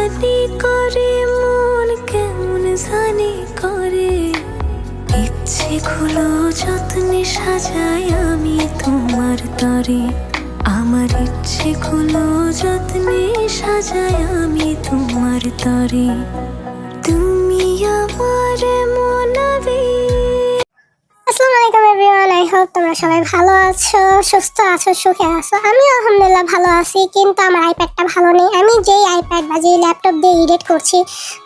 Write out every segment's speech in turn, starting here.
জানি করে মন কেমন জানি করে, ইচ্ছেগুলো যত্নে সাজাই আমি তোমার তরে। আমার ইচ্ছেগুলো যত্নে সাজাই আমি তোমার তরে। তুমি আমার মনাবে। আসসালামু আলাইকুম এভরিওয়ান, আই হোপ তোমরা সবাই ভালো আছো, সুস্থ আছো, সুখে আছো। আমি আলহামদুলিল্লাহ ভালো আছি, কিন্তু আমার আইপ্যাডটা ভালো নেই। আমি যেই আইপ্যাড বা যেই ল্যাপটপ দিয়ে এডিট করছি,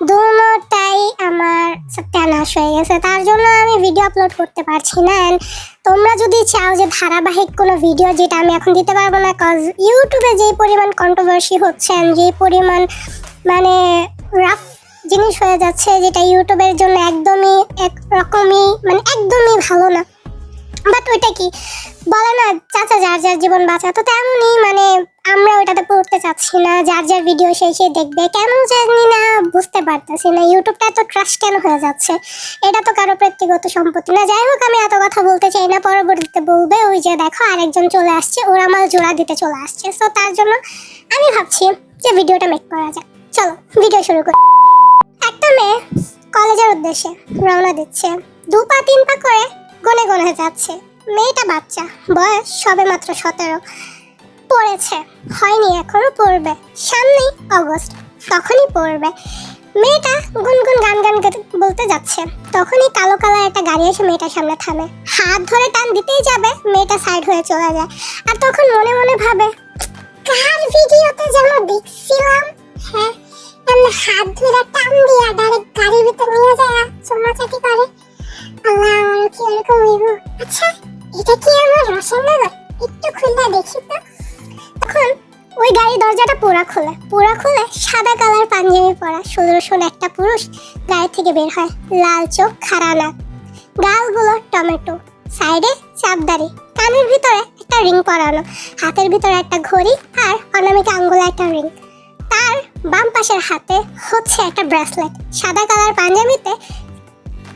দুটোটাই আমার সত্যানাশ হয়ে গেছে। তার জন্য আমি ভিডিও আপলোড করতে পারছি না। অ্যান্ড তোমরা যদি চাও যে ধারাবাহিক কোনো ভিডিও, যেটা আমি এখন দিতে পারবো না, কজ ইউটিউবে যেই পরিমাণ কন্ট্রোভার্সি হচ্ছে, যেই পরিমাণ মানে রাফ জিনিস হয়ে যাচ্ছে, যেটা ইউটিউবের জন্য একদমই একরকমই মানে একদমই ভালো না। বাট ওইটা কি বলে না, চাচা যার যার জীবন বাঁচা, তো তেমনই মানে আমরা ওইটাতে পড়তে চাচ্ছি না। যার যার ভিডিও সে দেখবে, কেন জানি না বুঝতে পারতেছি না ইউটিউবটা এত ট্রাশ কেন হয়ে যাচ্ছে। এটা তো কারো ব্যক্তিগত সম্পত্তি না। যাই হোক, আমি এত কথা বলতে চাই না, পরবর্তীতে বলবে ওই যে দেখো আরেকজন চলে আসছে, ওরা আমার জোড়া দিতে চলে আসছে। সো তার জন্য আমি ভাবছি যে ভিডিওটা মেক করা যাক। চলো ভিডিও শুরু করি। একটা মেয়ে কলেজের উদ্দেশ্যে রওনা দিচ্ছে, 2 পা 3 পা করে গনে গনে যাচ্ছে। মেয়েটা বাচ্চা, বয়স সবে মাত্র 17, পড়েছে হয়নি, এখনো পড়বে, সামনেই অগস্ট, তখনই পড়বে। মেয়েটা গুনগুন গান বলতে যাচ্ছে, তখনই কালো কালার একটা গাড়ি এসে মেয়েটার সামনে থামে। হাত ধরে টান দিতেই যাবে, মেয়েটা সাইড হয়ে চলে যায়। আর তখন মনে মনে ভাবে, কার ভিডিওতে যেন দেখছিলাম, হ্যাঁ আমরা হাত ধরে টান দিয়া ডাইরেক্ট গাড়ির ভিতর নিয়ে যায় চুমাচাটি করে। আল্লাহ, আমার কি এরকম হইব? আচ্ছা, এটা কি আমার রসনগর? একটু খুলে দেখি তো। তখন ওই গাড়ির দরজাটা পুরা খুলে সাদা কালার পাঞ্জাবি পরা সুদর্শন একটা পুরুষ গাড়ি থেকে বের হয়। লাল চোখ, খাড়া নাক, গালগুলো টমেটো, সাইডে চাপদারি, কানের ভিতরে একটা রিং পরানো, হাতের ভিতরে একটা ঘড়ি, আর অনামিকা আঙ্গুলে একটা রিং। তার বাম পাশের হাতে হচ্ছে একটা ব্রেসলেট, সাদা কালার পাঞ্জাবিতে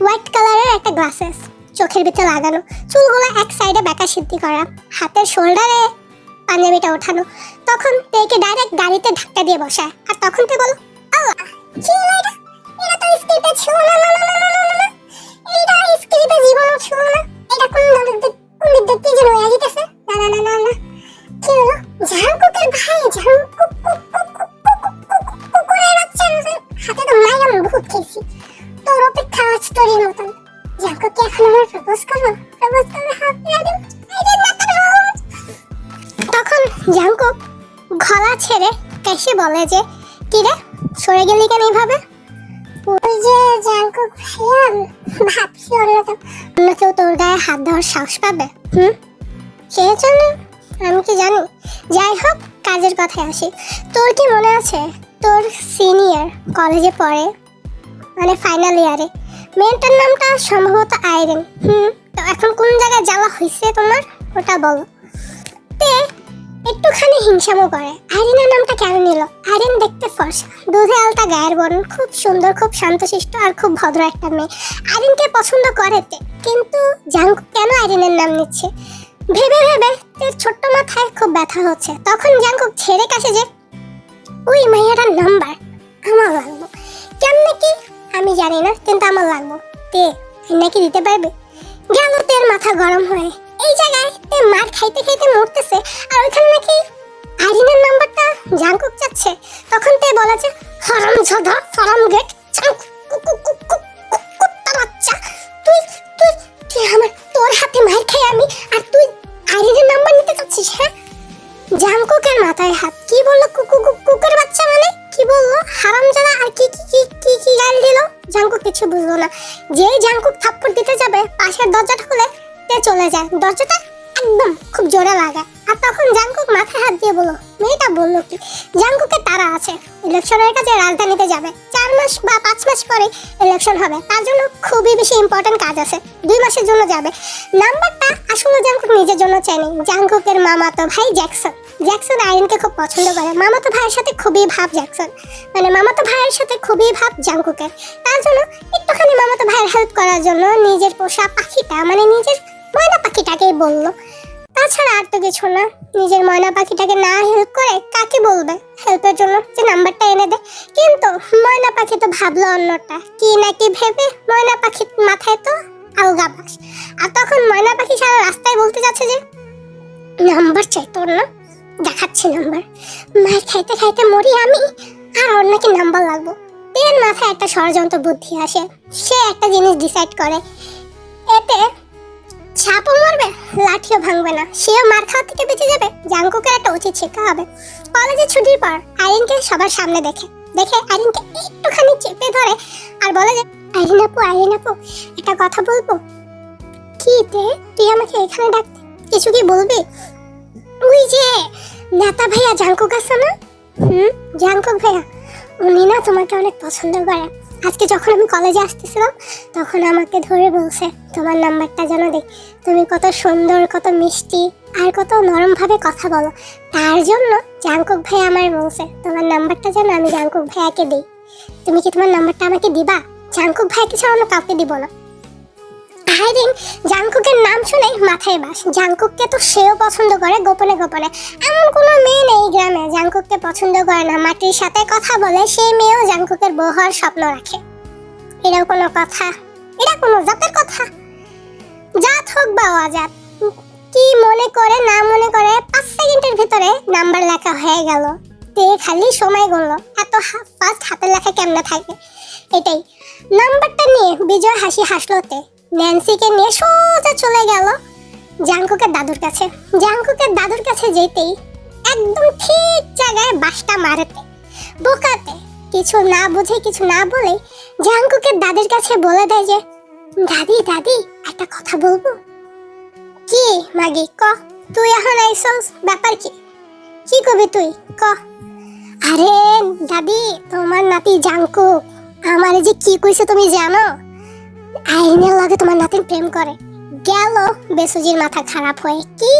হোয়াইট কালারের একটা গ্লাসেস চোখের ভিতরে লাগানো, চুলগুলো এক সাইডে বেঁকা সিদ্ধি করা, হাতের শোল্ডারে পাঞ্জাবিটা ওঠানো। তখন তেকে ডাইরেক্ট গাড়িতে ধাক্কা দিয়ে বসায়। আর তখন তে বলো, আল্লাহ কি হলো এটা? এটা তো স্ক্রিপ্টে ছিল না, এটা স্ক্রিপ্টে জীবনও ছিল না। এটা কোন বিদ্যুৎ যেন হয়ে যেতেছে। না না না না না, কি হলো? জাঙ্কুকের ভাই, জাঙ্কুক কুকুরের বাচ্চা, হাতে তো মাইরাম ভূত খেয়েছি। তোর অপেক্ষা আজ তোরই মতন। জাঙ্কুককে এখন আমার প্রপোজ করবো, হাত দিয়ে দেব। তখন জাঙ্কুক গলা ছেড়ে কেসে বলে যে, কি রে সরে গেলি কেন এইভাবে? ওই যে জাঙ্কুক ভাইয়া, ভাবছি অন্য কেউ তোর গায়ে হাত দেওয়ার সাহস পাবে। সেই জন্য আমি কি জানি। যাই হোক, কাজের কথায় আসি। তোর কি মনে আছে, তোর সিনিয়র কলেজে পড়ে, মানে ফাইনাল ইয়ারে, মেয়েটার নামটা সম্ভবত আইরিন। তো এখন কোন জায়গায় জ্বালা হয়েছে তোমার, ওটা বলো। তে একটুখানি হিংসামো করে, আইরিনের নামটা কেন নিল? আইরিন দেখতে ফর্সা, দুধে আলতা গায়ের বরণ, খুব সুন্দর, খুব শান্তশিষ্ট আর খুব ভদ্র একটা মেয়ে। আইরিনকে পছন্দ করে তে, কিন্তু জাঙ্কুক কেন আইরিনের নাম নিচ্ছে ভেবে তের ছোট্ট মাথায় খুব ব্যথা হচ্ছে। তখন জাঙ্কুক ছেড়ে কাছে যে, ওই মাইয়াটার নাম্বার আমার লাগবো। কেমনে কি আমি জানি না, কিন্তু আমার লাগবো। তে নাকি দিতে পারবে? গেল তের মাথা গরম হয়ে। এই জায়গায় তে মার খাইতে খাইতে মরতেছে, আর ওইখানে নাকি আইরিনের নাম্বারটা জাঙ্কুক চাচ্ছে। তখন তে বলে যে, হারামজাদা, ফারাম গেট, কুত্তা বাচ্চা, তুই তুই তুই আমার, তোর হাতে মার খাই আমি, আর তুই আইরিনের নাম্বার নিতে চাচ্ছিস? হ্যাঁ, জাঙ্কুকের মাথায় হাত। কি বললো? কুকুরের বাচ্চা মানে কি বললো? হারামজাদা, আর কি কি কি কি কি গাল দিল? জাঙ্কুক কিছু বুঝলো না। যেই জাঙ্কুক থাপ্পড় দিতে যাবে, পাশের দরজাটা খুলে তে চলে যায়, দরজাটা একদম খুব জোরে লাগায়। আর তখন জাঙ্কুক মাথায় হাত দিয়ে বলল, মেয়েটা বললো কি? জাঙ্কুকের তারা আছে, ইলেকশনের কাছে রাজধানীতে যাবে, 4 মাস বা 5 মাস পরে ইলেকশন হবে, তার জন্য খুবই বেশি ইম্পর্টেন্ট কাজ আছে, 2 মাসের জন্য যাবে। নাম্বারটা আসলে জাঙ্কুক নিজের জন্য চায়নি। জাঙ্কুকের মামাতো ভাই জ্যাকসন আইরিনকে খুব পছন্দ করে। মামাতো ভাইয়ের সাথে খুবই ভাব জ্যাকসন, মানে মামাতো ভাইয়ের সাথে খুবই ভাব জাঙ্কুকের। তার জন্য একটুখানি মামাতো ভাইয়ের হেল্প করার জন্য নিজের পোষা পাখিটা, মানে নিজের ময়না পাখিটাকেই বললো। তাছাড়া আর তো কিছু না। নিজের ময়না পাখিটাকে না হেল্প করে কাকে বলবে হেল্পের জন্য যে নাম্বারটা এনে দে? কিন্তু ময়না পাখি তো ভাবলো অন্যটা, কি না কি ভেবে ময়না পাখির মাথায় তো আলগা বাস। আর তখন ময়না পাখি সারা রাস্তায় বলতে যাচ্ছে যে নাম্বার চাই তোর না, দেখাচ্ছি নাম্বার। মায়ের খাইতে খাইতে মরি আমি, আর ওর নাকি নাম্বার লাগবো। এর মাথায় একটা ষড়যন্ত্র বুদ্ধি আসে। সে একটা জিনিস ডিসাইড করে, এতে সাপও মরবে, লাঠিও ভাঙবে না, সেও মার খাওয়া থেকে বেঁচে যাবে। জাঙ্কুকের একটা উচিত শিক্ষা হবে। কলেজে ছুটির পর আইরিনকে সবার সামনে দেখে আইরিনকে একটুখানি চেপে ধরে আর বলে যে আইরিন আপু একটা কথা বলবো। কি তে, তুই আমাকে এখানে ডাকতে কিছু কি বলবি? ওই যে নেতা ভাইয়া জাঙ্কুক আছে না, জাঙ্কুক ভাইয়া, উনি না তোমাকে অনেক পছন্দ করে। আজকে যখন আমি কলেজে আসতেছিলাম তখন আমাকে ধরে বলছে তোমার নাম্বারটা যেন দেই। তুমি কত সুন্দর, কত মিষ্টি আর কত নরম ভাবে কথা বলো। তার জন্য জাঙ্কুক ভাই আমায় বলছে তোমার নাম্বারটা যেন আমি জাঙ্কুক ভাইয়াকে দিই। তুমি কি তোমার নাম্বারটা আমাকে দিবা? জাঙ্কুক ভাইকে ছাড়া অন্য কাউকে দিব না। আইরিন জাঙ্কুকের নাম শুনে মাথায় বাস। জাঙ্কুককে তো সেও পছন্দ করে গোপনে গোপনে। এমন কোনো মেয়ে নেই গ্রামে জাঙ্কুককে পছন্দ করে না। মাটির সাথে কথা বলে সেই মেয়েও জাঙ্কুকের বউ হওয়ার স্বপ্ন রাখে। এটাও কোনো কথা? এটা কোনো জাতের কথা? জাত হোক বা অজাত, কি মনে করে না মনে করে 5 সেকেন্ডের ভিতরে নাম্বার লেখা হয়ে গেল। তে খালি সময় গুনলো, এত ফাস্ট হাতের লেখা কেমনে থাকে। এটাই নাম্বারটা নিয়ে বিজয় হাসি হাসলো। তে ন্যান্সিকে নিয়ে সোজা চলে গেল জাঙ্কুকের দাদুর কাছে। জাঙ্কুকের দাদুর কাছে যেতেই একদম ঠিক জায়গায় বাসটা মারতে বোকাতে কিছু না বুঝে কিছু না বলে জাঙ্কুকের দাদির কাছে বলে দেয় যে দাদি একটা কথা বলবো। কি মাগি ক, তুই এখন আইসস, ব্যাপার কি? কি কবি তুই ক? আরে দাদি, তোমার নাতি জাঙ্কুক আমারে যে কি কইছে তুমি জানো? আইরিনের লগে তোমার নাতিন প্রেম করে। গেল বেসুজির মাথা খারাপ হয়ে। কি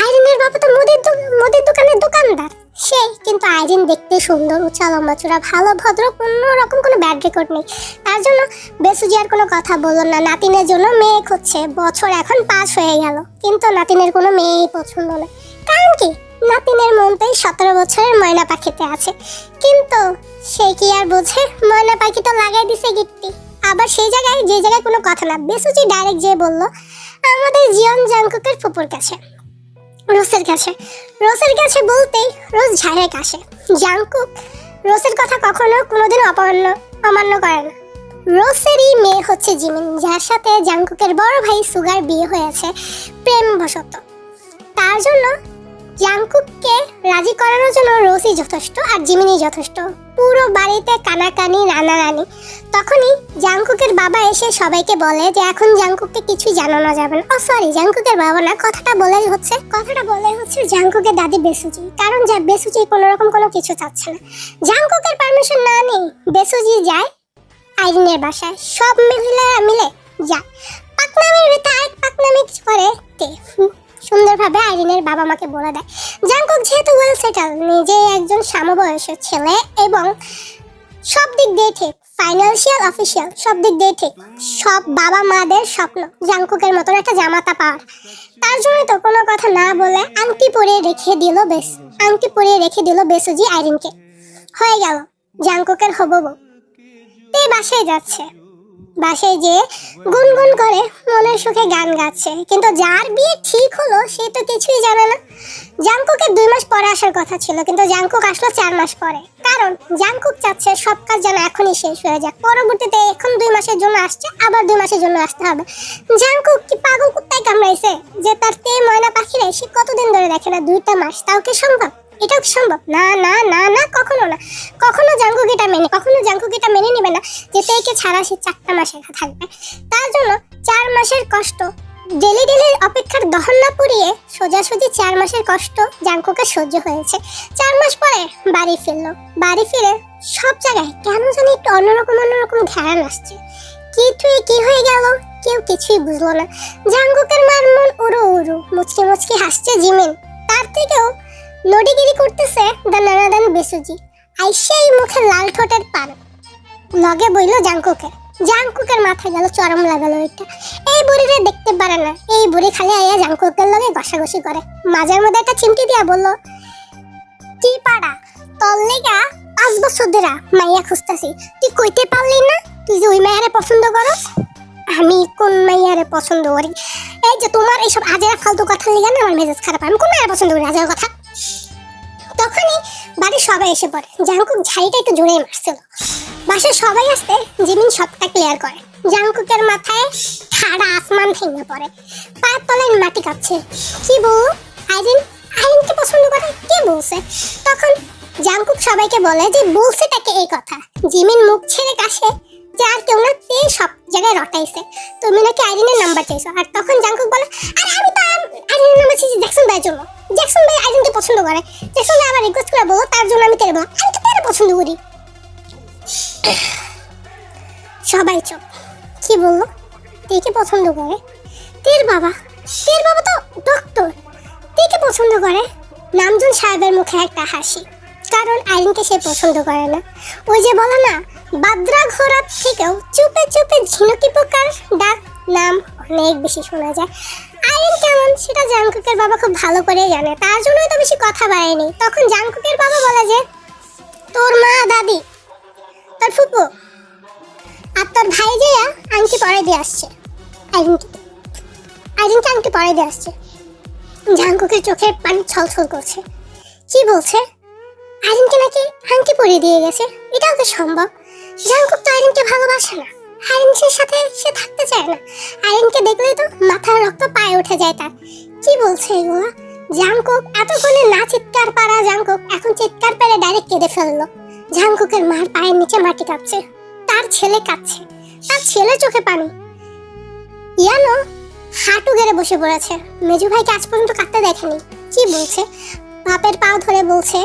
আইরিনের বাবা তো মুদির দোকানের দোকানদার। সে কিন্তু আইরিন দেখতে সুন্দর, উঁচা লম্বা চূড়া, ভালো ভদ্র, কোনো রকম কোনো ব্যাড রেকর্ড নেই। তার জন্য বেসুজি আর কোনো কথা বলল না। নাতিনের জন্য মেয়ে খুঁজছে। বছর এখন 5 হয়ে গেল কিন্তু নাতিনের কোনো মেয়েই পছন্দ না। কারণ কি, নাতিনের মনটাই 17 বছরের ময়না পাখিতে আছে। কিন্তু সে কি আর বোঝে, ময়না পাখি তো লাগাই দিছে গিট্টি। আবার সেই জায়গায় যে জায়গায় কোনো কথা না, বেসুজি ডাইরেক্ট যে বলল আমাদের জিয়ন জাঙ্কুকের ফুপুর কাছে, রোসের কাছে বলতেই রোজ ঝাড়ে কাশে। জাঙ্কুক রোসের কথা কখনো কোনোদিন অমান্য করে না। রোসেরই মেয়ে হচ্ছে জিমিন, যার সাথে জাঙ্কুকের বড় ভাই সুগার বিয়ে হয়েছে প্রেমবশত। তার জন্য জাঙ্কুককে রাজি করানোর জন্য রোসই যথেষ্ট আর জিমিনই যথেষ্ট। পুরো বাড়িতে কানাকানি, রানারানি। তখনই জাঙ্কুকের বাবা এসে সবাইকে বলে যে এখন জাঙ্কুককে কিছুই জানানো যাবে না। সরি, জাঙ্কুকের বাবা না, কথাটা বলে হচ্ছে জাঙ্কুকের দাদি বেসুজি। কারণ বেসুজি কোনো রকম কোনো কিছু চাচ্ছে না। জাঙ্কুকের পারমিশন না নেই বেসুজি যায় আইরিনের বাসায়। সব মহিলারা মিলে যায়। পাকনামির ভিতরে এক পাকনামি করে সুন্দরভাবে আইরিনের বাবা মাকে বলে দেয়। জাঙ্কুক যেহেতু ওয়েল সেটেল, নিজে একজন সমবয়সী ছেলে এবং সব দিক দিয়ে ঠিক, ফাইন্যান্সিয়াল, অফিসিয়াল সব দিক দিয়ে ঠিক। সব বাবা মাদের স্বপ্ন জাঙ্কুকের মতন একটা জামাতা পাওয়ার। তার জন্য তো কোনো কথা না বলে আংটি পরিয়ে রেখে দিল বেসুজি আইরিনকে। হয়ে গেল জাঙ্কুকের হবু বউ। বাসায় যাচ্ছে, বাসায় যেয়ে গুনগুন করে মনের সুখে গান গাচ্ছে। কিন্তু যার বিয়ে ঠিক হলো সে তো কিছুই জানে না। জাঙ্কুকের 2 মাস পরে আসার কথা ছিল, কিন্তু জাঙ্কুক আসলো 4 মাস পরে। কারণ জাঙ্কুক চাচ্ছে সব কাজ যেন এখনই শেষ হয়ে যাক। পরবর্তীতে এখন 2 মাসের জন্য আসছে, আবার 2 মাসের জন্য আসতে হবে। জাঙ্কুক কি পাগল কুত্তায় কামড়াইছে যে তার ময়না পাখিরে সে কতদিন ধরে দেখে না? 2টা মাস, তাও কি সম্ভব? এটাও কি সম্ভব? না না না না, কখনো না। কখনো জাঙ্কুক এটা মেনে নেবে না যে তেকে ছাড়া সে 4টা মাস একা থাকবে। তার জন্য 4 মাসের কষ্ট, ডেলি অপেক্ষার দহন না পুড়িয়ে সোজাসুজি 4 মাসের কষ্ট জাঙ্কুকের সহ্য হয়েছে। 4 মাস পরে বাড়ি ফিরলো। বাড়ি ফিরে সব জায়গায় কেন জানি একটু অন্যরকম ঘ্রাণ আসছে। কি হয়ে গেল কেউ কিছুই বুঝলো না। জাঙ্কুকের মার মন উড়ু মুচকি হাসছে জিমিন। তার থেকেও নড়িগিরি করতেছে দানাদান বেসুজি। আইসেই মুখে লাল ঠোঁটের পান লগে বইল জাঙ্কুকে, জাংকুকের মাথায় গেল চরম লাগালো এটা। এই বুড়িরে দেখতে পারে না, এই বুড়ি খালি আইয়া জাংকুকের লগে ঘষাঘষি করে। মাঝের মধ্যে একটা চিমটি দিয়া বলল, কি পাড়া, তোর লেগা 5 বছর ধরে মাইয়া খুঁজতাছি, তুই কইতে পারলি না তুই যে ওই মাইয়ারে পছন্দ করস? আমি কোন মাইয়ারে পছন্দ করি? এই যে তোমার এইসব আজেরা ফালতু কথা লেগে না আমার মেজাজ খারাপ। আমি কোন মাইয়ারে পছন্দ করি আজেরা কথা? তখনই বাড়ির সবাই এসে পড়ে। জাংকুক ঝাড়িটা একটু জোরে মারছিল। বাসায় সবাই আসতে জিমিন সবটা ক্লিয়ার করে। জাংকুকের মাথায় ঠাড়া আসমান ভেঙে পড়ে, পায়ের তলায় মাটি কাঁপছে। কি বলবো, আইরিনকে পছন্দ করে? কে বলছে? তখন জাংকুক সবাইকে বলে যে বলছেটাকে এই কথা। জিমিন মুখ ছেড়ে কাশে যে আর কেউ না, তে সব জায়গায় রটাইছে, তুমি নাকি আইরিনের নাম্বার চাইছো। আর তখন জাংকুক বলে, আরে আমি তো আইরিনের নাম্বার চাইছি জ্যাকসন ভাইয়ের জন্য, জ্যাকসন ভাই আইরিনকে পছন্দ করে, জ্যাকসন ভাই আমার রিকোয়েস্ট করে বলো, তার জন্য আমি তেরে বললাম, আমি তো তেরে পছন্দ করি। সবাই চুপ। কি বললো, তেকে পছন্দ করে? তের বাবা তো ডক্টর, তেকে পছন্দ করে? নামজুন সাহেবের মুখে একটা হাসি, কারণ আইরিনকে সে পছন্দ করে না। ওই যে বলে না, বাদ্রা ঘোড়ার থেকেও চুপে চুপে ঝিনুকি পোকার ডাক নাম অনেক বেশি শোনা যায়। আইরিন কেমন সেটা জাংকুকের বাবা খুব ভালো করে জানে, তার জন্যই তো বেশি কথা বাড়ায়নি। তখন জাংকুকের বাবা বলে যে, তোর মা, দাদি, তোর ফুপু আর তোর ভাই যে আংটি পরে দিয়ে আসছে, আইরিনকে আংটি পরে দিয়ে আসছে। জাংকুকের চোখের পানি ছলছল করছে। কি বলছে? আইরিনকে নাকি আংটি পরিয়ে দিয়ে গেছে? এটাও কি সম্ভব? জাংকুক তো আইরিনকে ভালোবাসে না, আইরিনের সাথে সে থাকতে চায় না। আইরিনকে দেখলেই তো মাথার রক্ত পায়ে উঠে যায় তার। কি বলছে এগুলা? জাংকুক এতক্ষণে না চিৎকার পারা জাংকুক এখন চিৎকার পেরে ডাইরেক্ট কেঁদে ফেললো। জাংকুকের মার পায়ের নিচে মাটি কাঁপছে, তার ছেলে কাঁদছে, তার ছেলের চোখে পানি। ইয়ানো হাঁটু গেড়ে বসে পড়েছে, মেজু ভাইকে আজ পর্যন্ত কাঁদতে দেখেনি। কি বলছে? বাপের পা ধরে বলছে,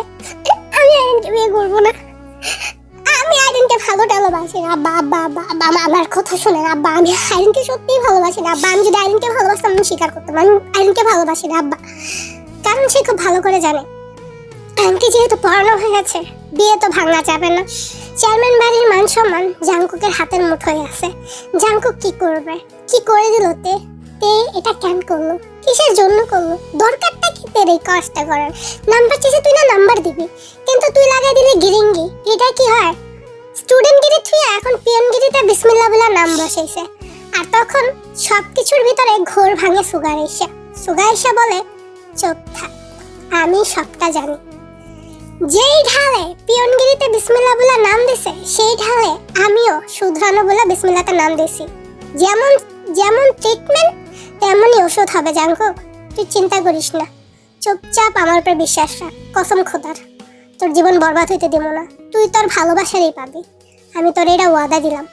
আমি আইরিনকে বিয়ে করবো না, আমি আইরিনকে ভালোবাসি না। আব্বা আব্বা আব্বা আব্বা আমার কথা শোনেন আব্বা, আমি আইরিনকে সত্যিই ভালোবাসি না আব্বা। আমি যদি আইরিনকে ভালোবাসতাম আমি স্বীকার করতাম, আমি আইরিনকে ভালোবাসি না আব্বা। কারণ সে খুব ভালো করে জানে আন্টি যেহেতু পড়ানো হয়ে গেছে, বিয়ে তো ভাঙা যাবে না। চেয়ারম্যান বাড়ির মান সম্মান জাংকুকের হাতের মুঠোয় আছে। জাংকুক কি করবে? কি করে দিল তে? এটা কেন করলো? কিসের জন্য করলো? দরকারটা কি তের এই কাজটা করার? নাম্বার চেয়েছে, তুই না নাম্বার দিবি, কিন্তু তুই লাগাই দিলি গিরিঙ্গি। এটা কি হয়? স্টুডেন্টগিরি তুই এখন পিয়নগিরিতে বিসমিল্লাহ বলে নাম বসাইছে। আর তখন সবকিছুর ভিতরে ঘোর ভাঙে সুগাইশা বলে, চুপ থাক, আমি সবটা জানি। যেই ঢালে পিয়নগিরিতে বিসমিল্লাহ বলে নাম দিছে, সেই ঢালে আমিও শুধরানো বলে বিসমিল্লাহতে নাম দিছি। যেমন যেমন ট্রিটমেন্ট তেমনই ওষুধ হবে জাংকুক, তুই চিন্তা করিস না। চুপচাপ আমার উপর বিশ্বাস রাখ, কসম খোদার তোর জীবন বরবাদ হইতে দেব না, তুই তোর ভালোবাসারই পাবি, আমি তোর এটা ওয়াদা দিলাম।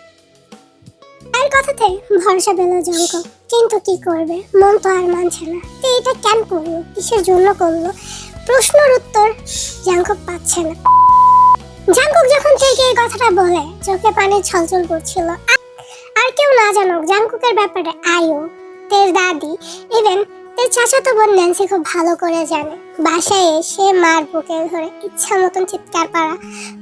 এর কথাতে ভরসা পেল জাংকুক, কিন্তু কি করবে, মন তো আর মানছে না। তুই এটা কেন করলো, কিসের জন্য করলো? প্রশ্নের উত্তর জাংকুক পাচ্ছে না। জাংকুক যখন থেকে এই কথাটা বলে চোখে পানি ছলছল করছিল। আর কেউ না জানুক জাংকুকের ব্যাপারে আয়ু, তের দাদি, ইভেন তের চাচাতো বোন ন্যান্সি খুব ভালো করে জানে। বাসায় এসে মার বুকে ধরে ইচ্ছা মতন চিৎকার পাড়া,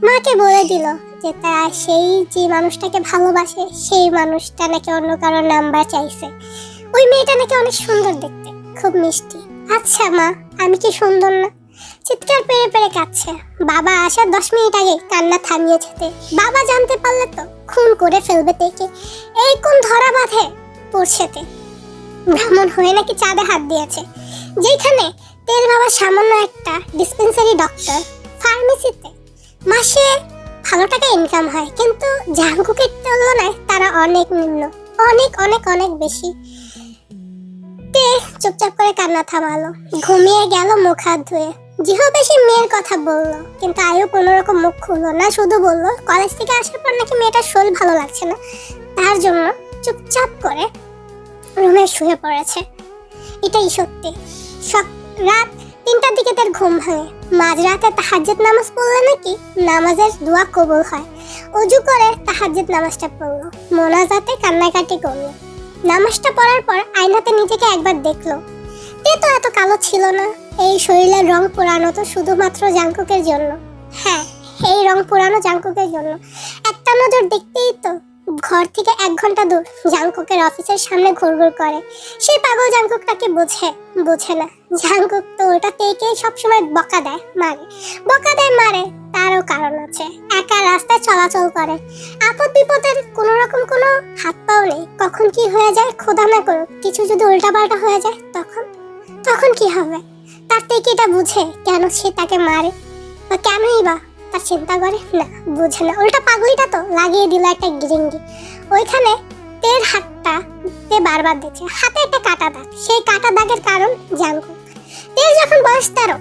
মাকে বলে দিল যে তারা সেই যে মানুষটাকে ভালোবাসে সেই মানুষটা নাকি অন্য কারোর নাম্বার চাইছে। ওই মেয়েটা নাকি অনেক সুন্দর দেখতে, খুব মিষ্টি। আচ্ছা মা, আমি কি সুন্দর না? চিৎকার পেরে পেরে কাঁদছে। বাবা আসার 10 মিনিট আগে কান্না থামিয়েছে তে। বাবা জানতে পারলে তো খুন করে ফেলবে তেকে। এই কোন ধরা বাঁধে পড়ছে তে। ব্রাহ্মণ হয়ে নাকি চাঁদে হাত দিয়েছে, যেখানে তের বাবা সামান্য একটা ডিসপেন্সারি ডক্টর। ফার্মেসিতে মাসে ভালো টাকা ইনকাম হয়, কিন্তু জাংকুকের তুলনায় তারা অনেক নিম্ন, অনেক অনেক অনেক বেশি। তে চুপচাপ করে কান্না থামালো, ঘুমিয়ে গেল মুখ হাত ধুয়ে। জিহো বেশি মেয়ের কথা বললো, কিন্তু আয়ু কোনো রকম মুখ খুললো না, শুধু বললো কলেজ থেকে আসার পর নাকি মেয়েটার শরীর ভালো লাগছে না, তার জন্য চুপচাপ করে রুমে শুয়ে পড়েছে। এটাই সত্যি। রাত 3টার দিকে তার ঘুম ভাঙে। মাঝরাতে তাহাজ্জুদ নামাজ পড়লে নাকি নামাজের দোয়া কবুল হয়। ওযু করে তাহাজ্জুদ নামাজটা পড়লো, মোনাজাতে কান্নাকাটি করলো। নামাজটা পড়ার পর আয়নাতে নিজেকে একবার দেখলো। তে তো এত কালো ছিল না। এই শরীরের রং পোড়ানো তো শুধুমাত্র জাংকুকের জন্য। হ্যাঁ, এই রং পোড়ানো জাংকুকের জন্য। একটা নজর দেখতেই তো ঘর থেকে 1 ঘন্টা দূর জাংকুকের অফিসের সামনে ঘুরঘুর করে। সেই পাগল জাংকুকটাকে বোঝে না। জাংকুক তো ওটা থেকে সবসময় বকা দেয় মারে। তারও কারণ আছে, একা রাস্তায় চলাচল করে, আপদ বিপদের কোনো রকম কোনো হাত পাও নেই। কখন কি হয়ে যায় খোদা না করুক, কিছু যদি উল্টাপাল্টা হয়ে যায় তখন কি হবে? তার থেকে এটা বুঝে কেন সে তাকে মারে বা কেনই বা তার চিন্তা করে না, বুঝে না। উল্টা পাগলিটা তো লাগিয়ে দিল একটা গিরিঙ্গি। ওইখানে তের হাতটা তে বারবার দেখছে, হাতে একটা কাটা দাগ। সেই কাটা দাগের কারণ জাংকুক। তের যখন বয়স 13,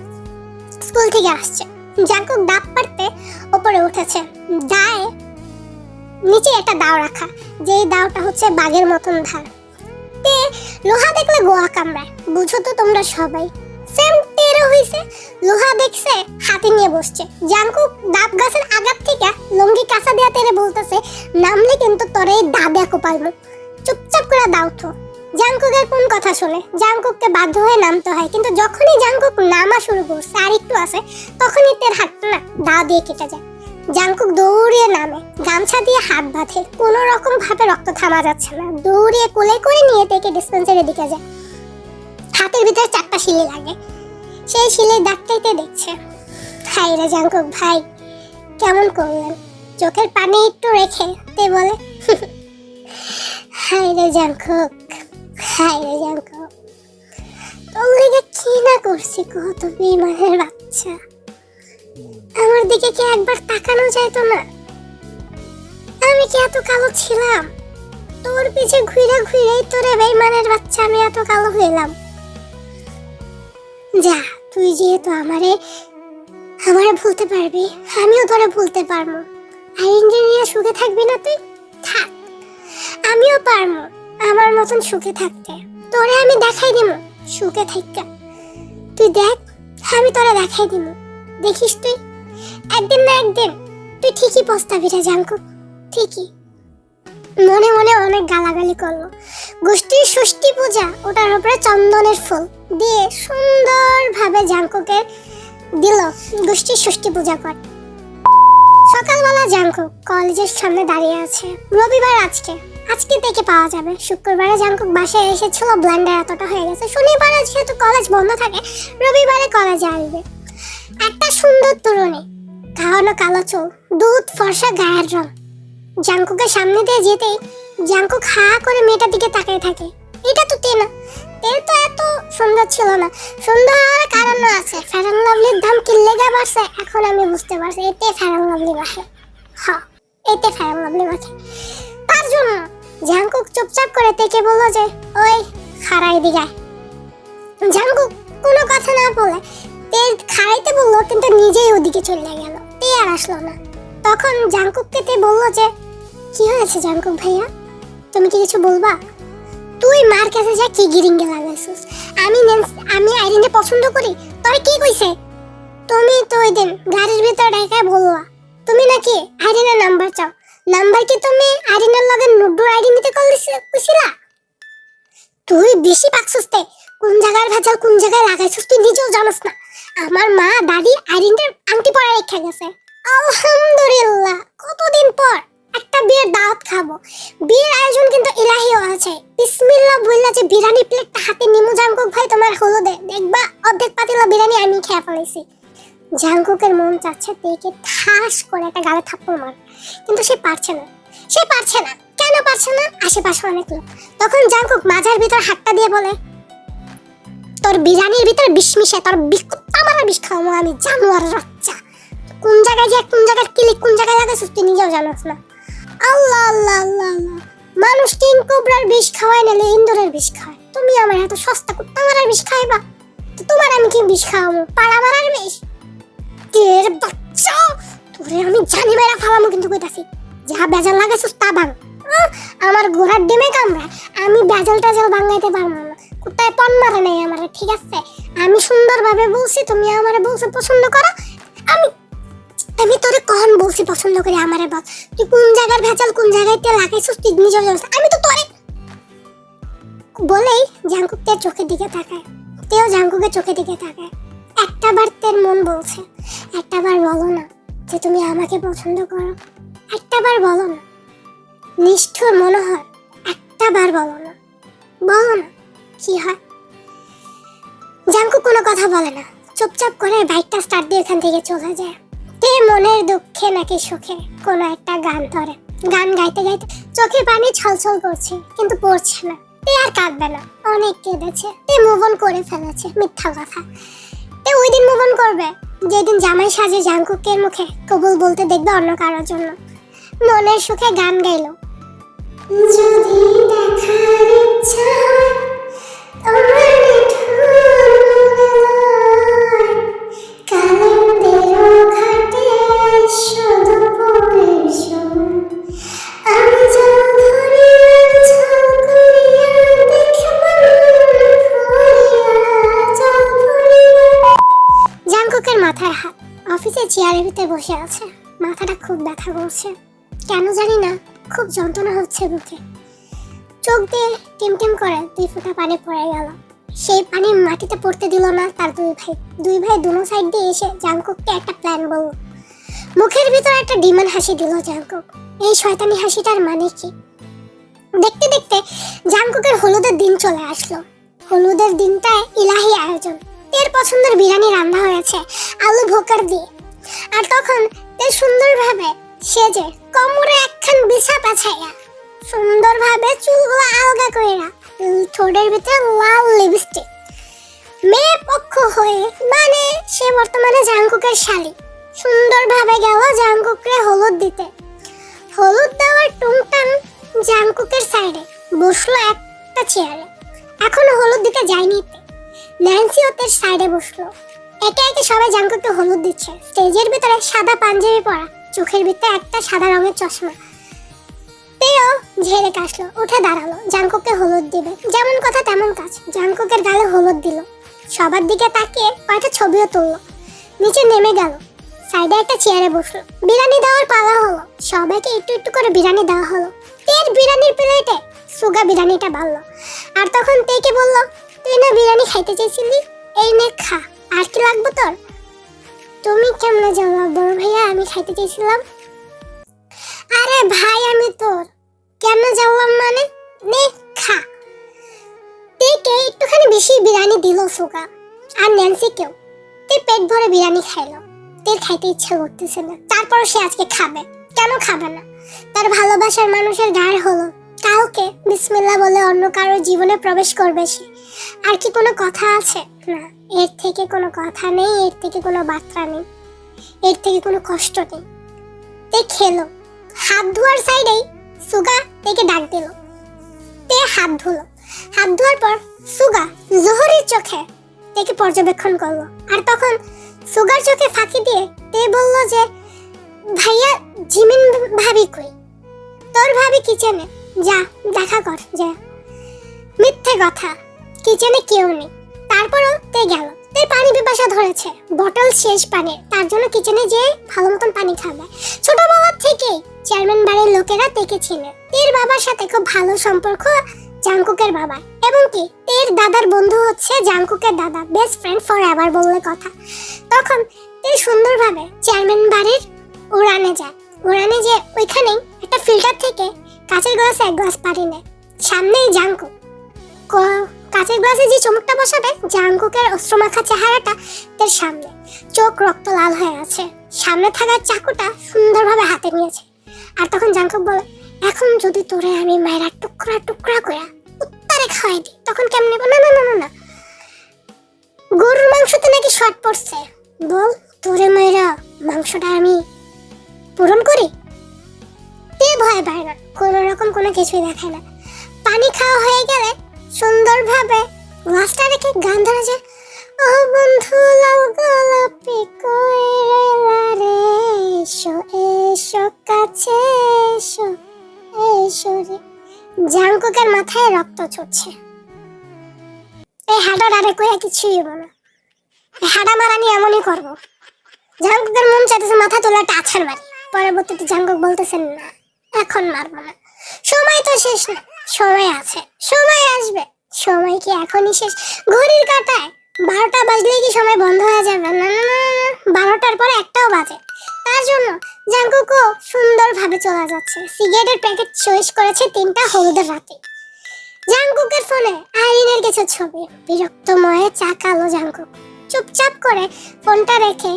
স্কুল থেকে আসছে, জাংকুক ডাব পাড়তে ওপরে উঠেছে। দায়ে নিচে একটা দাও রাখা, যেই দাওটা হচ্ছে বাঘের মতন ধার। তে লোহা দেখলে গোয়া কামড়ায়, বুঝো তো তোমরা সবাই। সেম টেরও হইছে, লোহা দেখছে হাতে নিয়ে বসছে। জাংকুক ডাব গাছের আগার থেকে লঙ্গি কাঁচা দেয়া তেরে বলতেছে, নামলে কিন্তু তোরে এই দাবে কোপালমু, চুপচাপ করে দাও তো। জাংকুকের কোন কথা শুনে জাংকুককে বাধ্য হয়ে নামতে হয়, কিন্তু যখনই জাংকুক নামা শুরু করছে আর একটু আছে, তখনই তের হাতটা না দা দিয়ে কেটে যায়। জাংকুক দৌড়িয়ে নামে, গামছা দিয়ে হাত বাঁধে, কোনো রকম ভাবে রক্ত থামা যাচ্ছে না। দৌড়িয়ে কোলে করে নিয়ে থেকে ডিসপেন্সারির দিকে যায়। হাতের ভিতরে 4টা শিলি লাগে, সেই শিলের দাগটাইতে দেখছে। হাই রে জাংকুক ভাই, কেমন করলেন? চোখের পানি একটু রেখে তে বলে, হাই রে জাংকুক, তোর দিকে কি না করছি কত বেইমানের বাচ্চা। আমার দিকে কি একবার তাকানো যাইতো না? আমি কি এত কালো ছিলাম? তোর পিছে ঘুরেই তোরে বেইমানের বাচ্চা আমি এত কালো হইলাম। যা, তুই যেহেতু আমারে ভুলতে পারবি, আমিও তোরে ভুলতে পারবো। আইরিনকে নিয়ে সুখে থাকবি না তুই? থাক, আমিও পারবো আমার মতন সুখে থাকতে। তোরে আমি দেখাই দিব সুখে থাকতে। তুই দেখ, আমি তোরে দেখাই দিব। দেখিস তুই, একদিন না একদিন তুই ঠিকই পস্তাবি রে জাংকুক, ঠিকই। মনে মনে অনেক গালাগালি করলো। গোষ্ঠীর ষষ্ঠী পূজা, ওটার উপরে চন্দনের ফুল দিয়ে সুন্দরভাবে জাংকুকের দিল গোষ্ঠীর ষষ্ঠী পূজা করে। সকালবেলা জাংকুক কলেজের সামনে দাঁড়িয়ে আছে। রবিবার আজকে থেকে পাওয়া যাবে। শুক্রবারে জাংকুক বাসায় এসেছিল, ব্লেন্ডার এতটা হয়ে গেছে। শনিবারে যেহেতু কলেজ বন্ধ থাকে, রবিবারে কলেজে আসবে। একটা সুন্দর তরুণী, খাওয়ানো কালো চুল, দুধ ফর্সা গায়ের রং। জাংকুকের সামনে দিয়ে যেতেই জাংকুক হা করে মেয়েটার দিকে তাকিয়ে থাকে। এটা তো তেনা। তেল তো এত সুন্দর ছিল না। সুন্দর হওয়ার কারণ আছে, ফেয়ার অ্যান্ড লাভলির দাম কি লেগে বাড়ছে এখন আমি বুঝতে পারছি। এতে ফেয়ার অ্যান্ড লাভলি মাখে, এতে ফেয়ার অ্যান্ড লাভলি মাখে। তার জন্য জাংকুক চুপচাপ করে তেকে বললো যে, ওই খাড়াই দিগায়। জাংকুক কোনো কথা না বলে তে খাড়াইতে বললো, কিন্তু নিজেই ওদিকে চলে গেল। তে আর আসলো না। তখন জাংকুককে তে বললো যে, কি হয়েছে জাংকুক ভাইয়া, তুমি কি কিছু বলবা? তুই মার কাছে যা কি গিরিঙ্গে লাগাইছিস? আমি আইরিনকে পছন্দ করি, তোরে কি কইছে? তুমি তো ওই দিন গাড়ির ভিতর ঢাকায় বললা তুমি নাকি আইরিনের নাম্বার চাও। নাম্বার কি তুমি আইরিনের লগে নুডুর আইডি নিতে কইছিলা? তুই বেশি পাকছিস তে। কোন জায়গার ভেজাল কোন জায়গায় লাগাইছিস তুই নিজেও জানোস না। আমার মা দাদি আইরিনের আংটি পরা রেখে গেছে। আলহামদুলিল্লাহ, কতদিন পর একটা বিয়ের দাওয়াত খাবো। বিয়ের আয়োজন কিন্তু ইলাহিও আছে। বিসমিল্লাহ বললা যে বিরিয়ানি প্লেটটা হাতে নিমু জাংকুক ভাই তোমার হলো দে, দেখবা অর্ধেক পাতিলা বিরিয়ানি আমি খেয়ে ফেলাইছি। জাংকুকের মন চাচ্ছে তেকে ঠাস করে একটা গালে থাপ্পড় মার, কিন্তু সে পারছে না। কেন পারছে না? আশেপাশে অনেক লোক। তখন জাংকুক মাজার ভিতর হাতটা দিয়ে বলে, তোর বিরিয়ানির ভিতর বিষ মিশে তোর আমার বিষ খাওয়াবো আমি, জানোয়ার বাচ্চা। কোন জায়গায় যে কোন জায়গায় ক্লিক কোন জায়গায় লাগাইছিস তুই নিজেও জানোস না। আল্লাহ আল্লাহ আল্লাহ আল্লাহ, মানুষ কিং কোবরার বিষ খাওয়ায় নালে ইন্দুরের বিষ খায়, তুমি আমার এত সস্তা আমার বিষ খাইবা? তো তোমার আমি কি বিষ খাওয়াবো? পাড়া মারার বিষ? তের বাচ্চা, তোরে আমি জানি মেরা ফালামু, কিন্তু কইতাছি যা বেজাল লাগাইছিস তা ভাঙ। আমার ঘোড়ার ডিমে কামড়ায়, আমি বেজাল টেজাল ভাঙাইতে পারবো না। কোথায় পণ মারে নাই আমার, ঠিক আছে? আমি সুন্দরভাবে বলছি, তুমি আমারে বলছো পছন্দ করো। আমি তোরে কখন বলছি পছন্দ করি আমারে বল। তুই কোন জায়গার ভেজাল কোন জায়গায় তেল লাগাইছিস তুই নিজেও জানিস। আমি তো তোরে বলেই জাংকুক তের চোখের দিকে তাকায়। তেও জাংকুকের চোখের দিকে তাকায়। একটা বার তের মন বলছে, একটা বার বলো না যে তুমি আমাকে পছন্দ করো। একটা বার বলো না। নিষ্ঠুর মনোহর, একটা বার বলো না, বলো না কি হয়। জাঙ্কুক কোনো কথা বলে না, চুপচাপ করে বাইকটা স্টার্ট দিয়ে এখান থেকে চলে যায়। তে মনের দুঃখে নাকি সুখে কোনো একটা গান ধরে, গান গাইতে গাইতে চোখে পানি ছলছল করছে কিন্তু পড়ছে না। তে আর কাঁদবে না, অনেক কেঁদেছে। তে মুভ অন করে ফেলেছে, মিথ্যা কথা। তে ওই দিন মুভ অন করবে যেদিন জামাই সাজে জাঙ্কুকের মুখে কবুল বলতে দেখবে অন্য কারোর জন্য। মনের সুখে গান গাইলো, যদি দেখার ইচ্ছা হয় তোমার নিঠুর মনোলয়, কালিন্দের ঘাটে শুধু পরের সময়, আমি জল ধরিয়া জল করিয়া দেখে মন ভরিয়া জল ভরিয়া। জাঙ্কুকের মাথায় হাত, অফিসের চেয়ারের ভিতরে বসে আছে, মাথাটা খুব ব্যথা করছে, কেন জানি না, খুব যন্ত্রণা হচ্ছে বুকে। চোখ দিয়ে টিমটিম করে 2 ফোঁটা পানি পড়ে গেল। সেই পানি মাটিতে পড়তে দিল না তার দুই ভাই দুনো সাইড দিয়ে এসে জাঙ্কুককে একটা প্ল্যান বলল। মুখের ভিতর একটা ডিমান হাসি দিল জাঙ্কুক। এই শয়তানি হাসিটার মানে কি? দেখতে দেখতে জাঙ্কুকের হলুদের দিন চলে আসলো। হলুদের দিনটায় ইলাহি আয়োজন, এর পছন্দের বিরিয়ানি রান্না হয়েছে আলু ভোকার দিয়ে। আর তখন এর সুন্দরভাবে সেজে কোমরে একখান বিছা পাছাইয়া সুন্দরভাবে চুলগুলো আলগা কইরা ঠোঁটের ভিতরে লাল লিপস্টিক, মেয়ে পক্ষ হয়ে মানে সে বর্তমানে জাঙ্কুকের শালি, সুন্দরভাবে গেল জাঙ্কুককে হলুদ দিতে। হলুদ দেওয়ার টুংটাং জাঙ্কুকের সাইডে বসলো একটা চেয়ারে। এখনো হলুদ দিতে যায়নি। ন্যান্সি ওদের সাইডে বসলো। একে একে সবাই জাঙ্কুককে হলুদ দিচ্ছে। স্টেজের ভিতরে সাদা পাঞ্জাবি পরা, চোখের ভিতরে একটা সাদা রঙের চশমা। তেও ঝেড়ে কাশলো, উঠে দাঁড়ালো, জাঙ্কুককে হলুদ দিবে। যেমন কথা তেমন কাজ, জাঙ্কুকের গালে হলুদ দিল। সবার দিকে তাকিয়ে কয়েকটা ছবিও তুললো। নিচে নেমে গেল, সাইডে একটা চেয়ারে বসলো। বিরিয়ানি দেওয়ার পালা হলো, সবাইকে একটু একটু করে বিরিয়ানি দেওয়া হলো। তের বিরিয়ানির প্লেটে সুগা বিরিয়ানিটা বাড়লো। আর তখন তেকে বলল, তুই না বিরিয়ানি খাইতে চাইছিলি, এই নে খা, আর কি লাগবে তোর? তুমি কেমনে জানলা বড় ভাইয়া আমি খাইতে চাইছিলাম? আরে ভাই আমি তোর কেমনে জানলাম মানে, নে খা। তেকে একটুখানি বেশি বিরিয়ানি দিল সুগা, আর ন্যান্সিকেও। তে পেট ভরে বিরিয়ানি খাইলো। তের খাইতে ইচ্ছা করতেছে না, তারপর সে আজকে খাবে। কেন খাবে না? তার ভালোবাসার মানুষের গায়ে হলো, কাউকে বিসমিল্লাহ বলে অন্য কারোর জীবনে প্রবেশ করবে সে। আর কি কোনো কথা আছে? না, এর থেকে কোনো কথা নেই, এর থেকে কোনো বার্তা নেই, এর থেকে কোনো কষ্ট নেই। তে খেলো। হাত ধোয়ার সাইডেই সুগা তেকে ডাক দিল। তে হাত ধুলো। হাত ধোয়ার পর সুগা জোহরের চোখে তেকে পর্যবেক্ষণ করলো। আর তখন সুগার চোখে ফাঁকি দিয়ে তে বলল যে, ভাইয়া জিমিন ভাবি কই? তোর ভাবি কিচেনে, যা দেখা কর যা। মিথ্যে কথা, কিচেনে কেউ নেই। তারপরও তে গেল। তে পানি পিপাসা ধরেছে, বটল শেষ পানির, তার জন্য কিচেনে যেয়ে ভালো মতন পানি খাবে। ছোটবেলার থেকেই চেয়ারম্যান বাড়ির লোকেরা তেকে চিনে। তের বাবার সাথে খুব ভালো সম্পর্ক জাঙ্কুকের বাবা, এবং কি তের দাদার বন্ধু হচ্ছে জাঙ্কুকের দাদা, বেস্ট ফ্রেন্ড ফর এভার বললে কথা। তখন তে সুন্দরভাবে চেয়ারম্যান বাড়ির উড়ানে যায়। উড়ানে যে ওইখানেই একটা ফিল্টার থেকে কাঁচের গ্লাসে 1 গ্লাস পানি নেয়। সামনেই জাঙ্কুক, কাঁচের গ্লাসে যে চমকটা বসাবে, জাঙ্কুকের অস্ত্রমাখা চেহারাটা তার সামনে, চোখ রক্ত লাল হয়ে আছে। সামনে থাকা চাকুটা সুন্দরভাবে হাতে নিয়েছে। আর তখন জাঙ্কুক বলে, এখন যদি তোরে আমি মায়েরা টুকরা টুকরা করে উত্তারে খাওয়াই দিই, তখন কেমনে? না না না না না, গরুর মাংসতে নাকি শর্ট পড়ছে, বল তোরে মায়েরা মাংসটা আমি পূরণ করি। তে ভয় পায় না, কোনো রকম কোনো কিছুই দেখায় না। পানি খাওয়া হয়ে গেলে সুন্দরভাবে গ্লাসটা রেখে গান ধরে যায়, ও বন্ধু লাল গোলাপি কইরা রে, এসো এসো কাছে এসো এসো রে। জাঙ্কুকের মাথায় রক্ত ছুটছে। এই হাঁটার আরে কইয়া কিছুই হইব না, এই হাঁটা মারানি এমনই করবো। জাঙ্কুকের মন চাইতেছে মাথা তোলা একটা আছাড় মারি। পরবর্তীতে জাঙ্কুক বলতেছেন, না এখন মারবো না, সময় তো শেষ না, সময় আছে, সময় আসবে। সময় কি এখনই শেষ? ঘড়ির কাঁটায় 12টা বাজলেই কি সময় বন্ধ হয়ে যাবে? না না না, 12টার পরে একটাও বাজে। তার জন্য জাঙ্কুকও সুন্দরভাবে চলে যাচ্ছে। সিগারেটের প্যাকেট শেষ করেছে 3টা হলুদের রাতে। জাঙ্কুকের ফোনে আইরিনের কিছু ছবি। বিরক্তময়ে চাকালো জাঙ্কুক চুপচাপ করে ফোনটা রেখে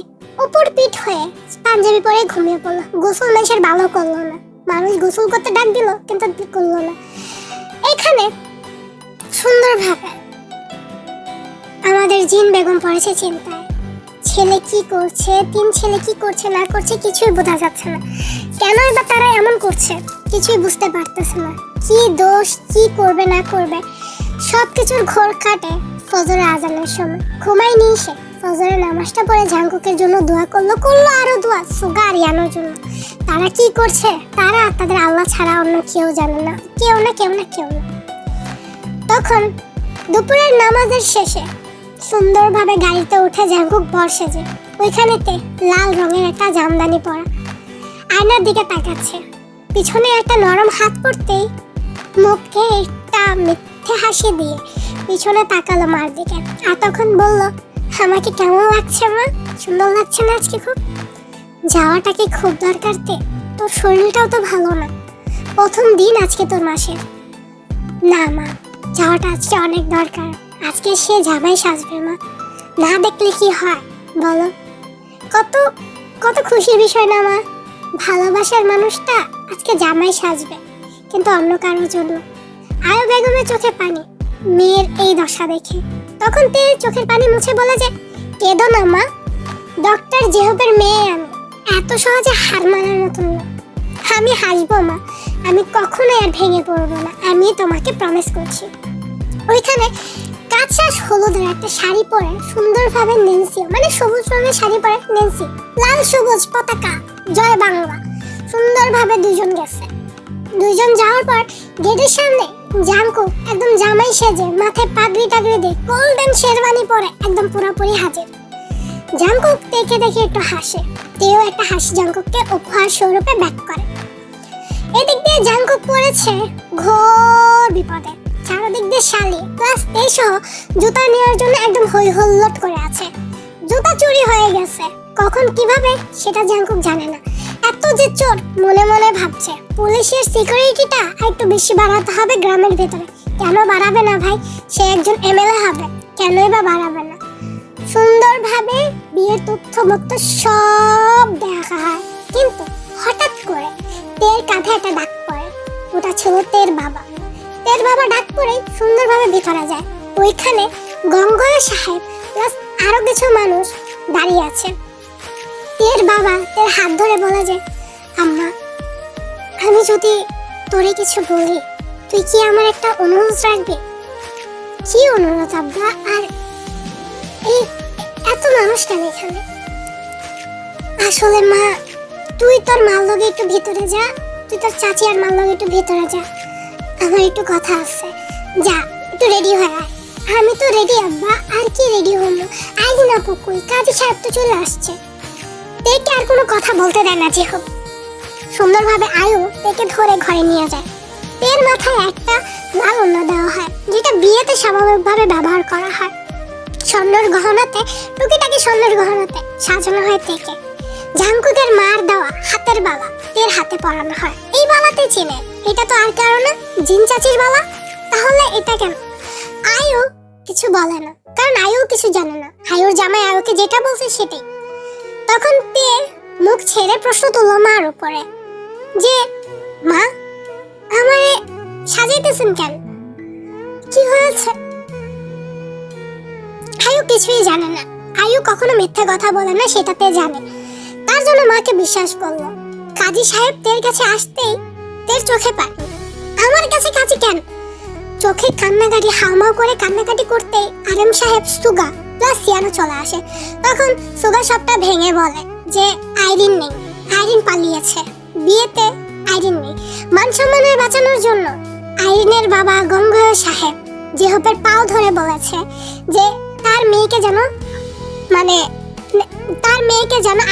উপর পিঠ হয়ে পাঞ্জাবি পরে ঘুমিয়ে পড়লো। গোসল মানুষের ভালো করলো না। মানুষ গোসল করতে ডাক দিল কিন্তু করলো না। এখানে সুন্দরভাবে আমাদের জিন বেগম পড়েছে চিন্তায়। ছেলে কি করছে, 3 ছেলে কি করছে না করছে কিছুই বোঝা যাচ্ছে না। কেনই বা তারা এমন করছে কিছুই বুঝতে পারতেছে না। কি দোষ, কি করবে না করবে সবকিছুর ঘোর কাটে ফজরের আজানের সময়। ঘুমায়নি সে। ফজরের নামাজটা পড়ে জাঙ্কুকের জন্য দোয়া করলো আরো দোয়া সুগা আর ইয়ানোর জন্য। তারা কি করছে তারা তাদের আল্লাহ ছাড়া অন্য কেউ জানে না। কেউ না। তখন দুপুরের নামাজের শেষে সুন্দরভাবে গাড়িতে উঠে জাঙ্কুক বসে যে ওইখানেতে লাল রঙের একটা জামদানি পরা আয়নার দিকে তাকাচ্ছে। পিছনে একটা নরম হাত পড়তেই মুখে একটা মিথ্যে হাসি দিয়ে পিছনে তাকালো মার দিকে। আর তখন বলল, আমাকে কেমন লাগছে মা? সুন্দর লাগছে না আজকে খুব? যাওয়াটা কি খুব দরকার? তোর শরীরটাও তো ভালো না। প্রথম দিন আজকে তোর মাসের। না মা, যাওয়াটা আজকে অনেক দরকার। আজকে সে জামাই সাজবে মা, না দেখলে কি হয় বলো? কত কত খুশির বিষয় না মা? ভালোবাসার মানুষটা আজকে জামাই সাজবে, কিন্তু অন্য কারোর জন্য। আয়ু বেগমের চোখে পানি মেয়ের এই দশা দেখে। তখন তে চোখের পানি মুছে বলে যে, কেঁদো না মা, ডক্টর জেহবের মেয়ে আমি, এত সহজে হার মানার মতন না। আমি হাসবো মা, আমি কখনোই আর ভেঙে পড়বো না, আমি তোমাকে প্রমিস করছি। ওইখানে কাঁচা হলুদের একটা শাড়ি পরে সুন্দরভাবে নেন্সি, মানে সবুজ রঙের শাড়ি পরে নেন্সি, লাল সবুজ পতাকা জয় বাংলা, সুন্দরভাবে দুইজন গেছে। দুইজন যাওয়ার পর গেটের সামনে জাঙ্কুক একদম জামাই সেজে মাথায় পাগড়ি টাগড়ি দিয়ে গোল্ডেন শেরওয়ানি পরে একদম পুরোপুরি হাজির। জাঙ্কুক দেখে একটু হাসে। তেও একটা হাসি জাঙ্কুককে উপহার স্বরূপে ব্যাক করে। এদিক দিয়ে জাঙ্কুক পড়েছে ঘোর বিপদে। চারদিক দিয়ে শালি প্লাস তেসহ জুতা নেওয়ার জন্য একদম হই হল্লট করে আছে। জুতা চুরি হয়ে গেছে, কখন কিভাবে সেটা জাঙ্কুক জানে না। এত যে চোর মনে মনে ভাবছে পুলিশের সিকিউরিটিটা একটু বেশি বাড়াতে হবে গ্রামের ভেতরে। কেন বাড়াবে না ভাই? সে একজন এমএলএ হবে, কেনই বা বাড়াবে না? সুন্দরভাবে বিয়ের তথ্য মতো সব দেখা হয়, কিন্তু হঠাৎ করে তের কাঁধে একটা ডাক পড়ে। ওটা ছিল তের বাবা। তের বাবা ডাক পড়ে সুন্দরভাবে ভিতরে যায়। ওইখানে গঙ্গয়া সাহেব প্লাস আরো কিছু মানুষ দাঁড়িয়ে আছে। তের বাবা তের হাত ধরে বলে যে, আম্মা, আমি যদি তোরে কিছু বলি তুই কি আমার একটা অনুরোধ রাখবি? কি অনুরোধ আব্বা? আর এই এত মানুষ কেন এখানে? আসলে মা, তুই তোর মার লগে একটু ভিতরে যা, তুই তোর চাচি আর মার লগে একটু ভিতরে যা, আমার একটু কথা আছে। যা একটু রেডি হয়ে আয়। আমি তো রেডি আব্বা, আর কি রেডি হবো? আইলি না পুকুই, কাজী সাহেব তো চলে আসছে। তেকে আর কোনো কথা বলতে দেয় না যে হোক। সুন্দরভাবে আয়ু তেকে ধরে ঘরে নিয়ে যায়। তের মাথায় একটা লাল ওড়না দেওয়া হয়, যেটা বিয়েতে স্বাভাবিকভাবে ব্যবহার করা হয়। স্বর্ণের গহনাতে, টুকিটাকি স্বর্ণের গহনাতে সাজানো হয় তেকে। জাঙ্কুকের মার দেওয়া হাতের বালা তের হাতে পরানো হয়। এই বালাতে চিনে, এটা তো আর কারো না, জিন চাচির বালা। তাহলে এটা কেন? আয়ু কিছু বলে না, কারণ আয়ু কিছু জানে না। আয়ুর জামাই আয়ুকে যেটা বলছে সেটাই। তখন তে মুখ ছেড়ে প্রশ্ন তুলল মার উপরে যে, মা, আমারে সাজাইতেছেন কেন? কি হয়েছে? আয়ু কিছুই জানে না। আয়ু কখনো মিথ্যে কথা বলে না, সেটাতে জানে। তার জন্য মাকে বিশ্বাস করলো। কাজী সাহেব তের কাছে আসতেই তের চোখে পানি। আমার কাছে কাজী কেন? চোখে কান্নাকাটি, হাউমাউ করে কান্নাকাটি করতে আরএম সাহেব, সুগা প্লাস সিয়ানো চলে আসে। তখন সুগা সবটা ভেঙে বলে যে আইরিন নেই, আইরিন পালিয়েছে, বিয়েতে আইরিন নেই। মান সম্মানের বাঁচানোর জন্য আইরিনের বাবা গঙ্গয়া সাহেব জেহবের পাও ধরে বলেছে যে তার মেয়েকে যেন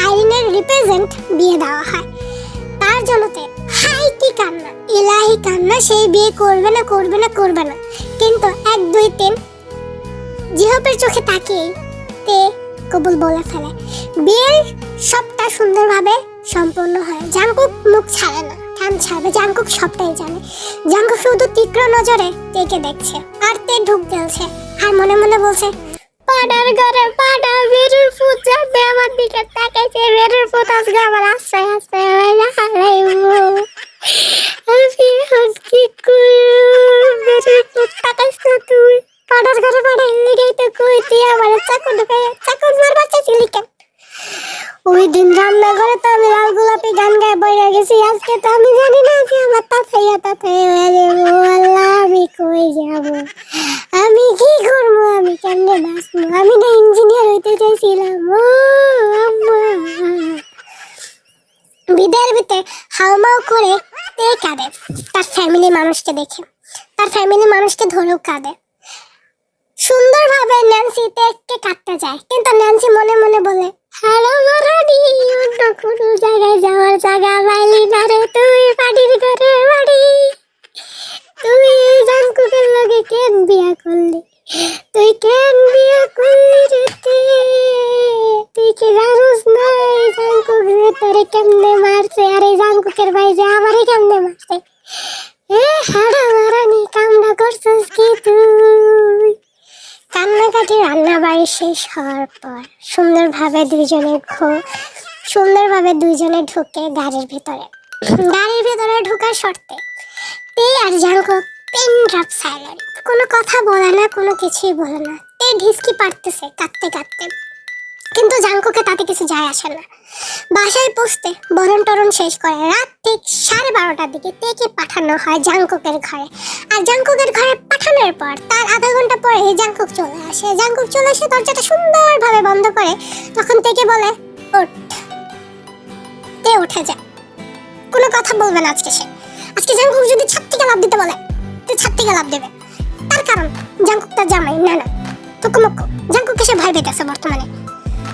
আইরিনের রিপ্রেজেন্ট বিয়ে দেওয়া হয়। তার জন্যতে হাই কি কান্না, ইলাহি কান্না। সেই বিয়ে করবে না। কিন্তু 1 2 3 জিহবের চোখে তাকিয়ে তে কবুল বলে ফেলে। বিয়ের সবটা সুন্দরভাবে সম্পূর্ণ হয়। জাঙ্কুক মুখ ছাড়ে না, কান ছাড়বে। জাঙ্কুক সবটাই জানে। জাঙ্কুক শুধু তীক্ষ্ণ নজরে তেকে দেখছে আর তে ঢুক গেলছে আর মনে মনে বলছে, পাড়ার ঘরে পাড়া বেরুর ফুট যাবে আমার দিকে তাকাইছে। বেরুর ফুট আজকে আমার আশ্রয় আশ্রয় হারাইবো। আমি আর কি করব? বেরুর ফুট তাকাইছ না তুই? পাড়ার ঘরে পাড়া লেগেই তো কই তুই আমার চাকু ঢুকাই চাকু মারবা চাইছিলি কেন? ওই দিন রান্নাঘরে তো আমি লাল গোলাপি গান গায়ে বইয়া গেছি। আজকে তো আমি জানি না যে আমার তাতাইয়া হয়ে যাবো। আল্লাহ, আমি কই যাবো? আমি কি করবো? আমি কেমনে বাঁচবো? আমি না ইঞ্জিনিয়ার হইতে চাইছিলাম। ও আম্মা। বিদায়ের ভিতরে হাউমাউ করে তে কাঁদে তার ফ্যামিলি মানুষকে দেখে। তার ফ্যামিলি মানুষকে ধরেও কাঁদে। সুন্দরভাবে ন্যান্সি তেকে কাটতে যায়, কিন্তু ন্যান্সি মনে মনে বলে, হ্যালো মারানি, অন্য কোনো জায়গায় যাওয়ার জায়গা পাইলি না রে তুই। পানির ঘরে বাড়ি, তুই জাঙ্কুকের লগে কেন বিয়া করলি? তুই কেন বিয়া করলি রে? তুই কি জানোস না এই জাঙ্কুক রে তোরে কেমনে মারছে? আর এই জাঙ্কুকের ভাই যে আমারে কেমনে মারছে? এ হ্যালো মারানি, কামনা করছিস কি তুই? কান্নাকাটি রান্না বাড়ি শেষ হওয়ার পর সুন্দরভাবে দুইজনে ঢুকে গাড়ির ভেতরে ঢোকার শর্তে তে আর জাঙ্কুক পেন ড্রপ সাইলেন্ট। কোনো কথা বলে না, কোনো কিছুই বলে না। তে ঢিসকি পারতেছে কাঁদতে কাঁদতে, কিন্তু জাঙ্কুকে তাতে কিছু যায় আসে না। বাসায় পৌঁছতে বরণ টরণ শেষ করে রাত ঠিক 12:30টার দিকে তেকে পাঠানো হয় জাঙ্কুকের ঘরে। আর জাঙ্কুকের ঘরে পাঠানোর পর তার আধা ঘন্টা পরে জাঙ্কুক চলে আসে। দরজাটা সুন্দরভাবে বন্ধ করে তখন তেকে বলে, ওঠ। তে উঠে যায়। কোনো কথা বলবে না আজকে জাঙ্কুক যদি ছাদ থেকে লাফ দিতে বলে তে ছাদ থেকে লাফ দেবে। তার কারণ জাঙ্কুক তার জামাই না তোকমক্ক। জাঙ্কুক এসে ভয় পেতেছে বর্তমানে।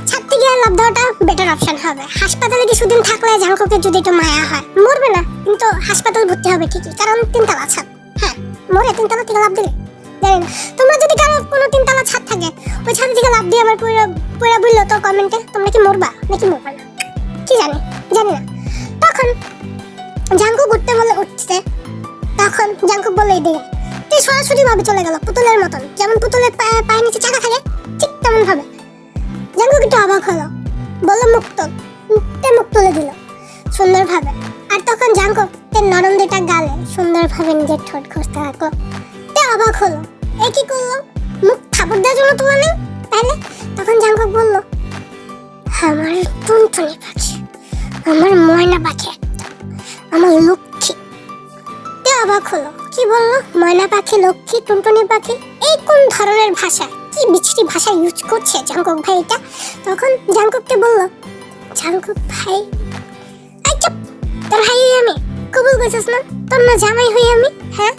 ছাদ থেকে লাফ দেওয়াটা বেটার অপশন হবে। হাসপাতালে কিছুদিন থাকলে জাঙ্কুকের যদি একটু মায়া হয়, মরবে না কিন্তু হাসপাতাল ভর্তি হবে ঠিকই, কারণ 3তলা ছাদ। হ্যাঁ, মরে 3তলা থেকে লাফ দিলে জানি না। তোমরা যদি কারো কোনো 3তলা ছাদ থাকে, ওই ছাদ থেকে লাফ দিয়ে আবার পুরা বললো তো কমেন্টে তোমরা কি মরবা নাকি মরবা না, কি জানি না। তখন জাঙ্কুক উঠতে বলে উঠছে, তখন জাঙ্কুক বলে এদিকে। তুই সরাসরি ভাবে চলে গেল পুতুলের মতন, যেমন পুতুলের পায়ের নিচে চাকা থাকে ঠিক তেমন ভাবে। জাঙ্কুক একটু অবাক হলো, বললো মুখ তুলে দিল সুন্দরভাবে। আর তখন জাঙ্কুক তের নরম দুটা গালে সুন্দরভাবে নিজের ঠোঁট ঘষতে থাকলো। তে অবাক হলো, এ কি করলো? মুখ থাপড় দেওয়ার জন্য তুলে নেই তাহলে? তখন জাঙ্কুক বলল, আমার টুনটুনি পাখি, আমার ময়না পাখি, আমার লক্ষ্মী। তে অবাক হলো, কি বললো? ময়না পাখি, লক্ষ্মী, টুনটুনি পাখি, এই কোন ধরনের ভাষা? কি বিচ্ছিরি ভাষা ইউজ করছে জাঙ্কুক ভাই এটা? তখন জাঙ্কুককে বলল, জাঙ্কুক ভাই, আচ্ছা তোর ভাই আমি কবুল করছিস না? তোর না জামাই হই আমি? হ্যাঁ,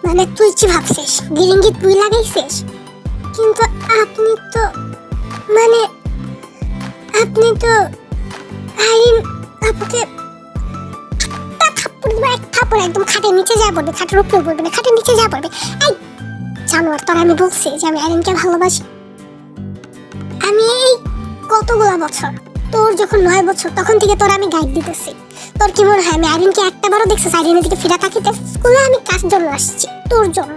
মানে তুই কি ভাবছিস গিরিঙ্গি তুই লাগাইছিস? কিন্তু আপনি তো আইন আপুকে থাপ্পড় একদম খাটের নিচে যা পড়বে, খাটের উপরে পড়বে না, খাটের নিচে যা পড়বে। এই জানোয়ার, তোর আমি বলছি যে আমি আইরিনকে ভালোবাসি। আমি এই কতগুলা বছর, তোর যখন 9 বছর তখন থেকে তোর আমি গাইড দিতেছি। তোর কি মনে হয় আমি আইরিনকে একটাবারও দেখছিস আইরিনের দিকে ফিরা থাকিতে? স্কুলে আমি কার জন্য আসছি? তোর জন্য।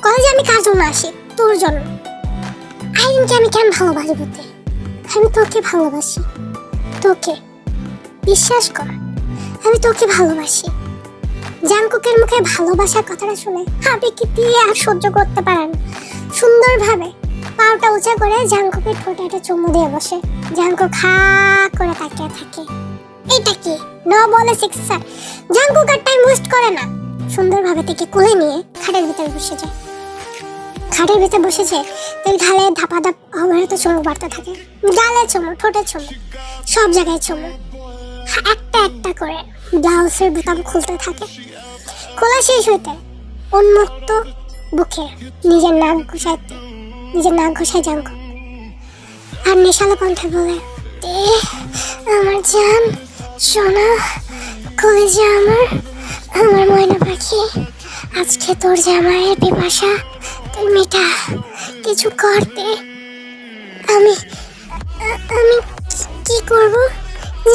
কলেজে আমি কার জন্য আসি? তোর জন্য। আইরিনকে আমি কেন ভালোবাসবো? আমি তোকে ভালোবাসি, তোকে। বিশ্বাস কর, আমি তোকে ভালোবাসি। জাঙ্কুকের মুখে ভালোবাসার কথাটা শুনে আবেগে দিয়ে আর সহ্য করতে পারে না। সুন্দরভাবে পাউটা উঁচা করে জাঙ্কুকের ঠোঁটে একটা চুমু দিয়ে বসে। জাঙ্কুক হা করে তাকিয়ে থাকে। এটা কি ন বলে সিক্সার? জাঙ্কুক আর টাইম ওয়েস্ট করে না, সুন্দরভাবে থেকে কোলে নিয়ে খাটের ভিতরে বসে যায়। খাটের ভিতরে বসেছে, তার গালে ধাপাধাপ অবরত চুমু বাড়তে থাকে। গালে চুমু, ঠোঁটে চুমু, সব জায়গায় চুমু। একটা একটা করে ব্লাউজের বোতাম খুলতে থাকে। খোলা শেষ হইতে উন্মুক্ত বুকে নিজের নাক ঘষায় জাঙ্কুক। আর নেশালো কণ্ঠে বলে, আমার জান, সোনা, কলেজে আমার ময়না পাখি, আজকে তোর জামাইয়ের পিপাসা তুই মেটা, কিছু করতে। আমি আমি কি করব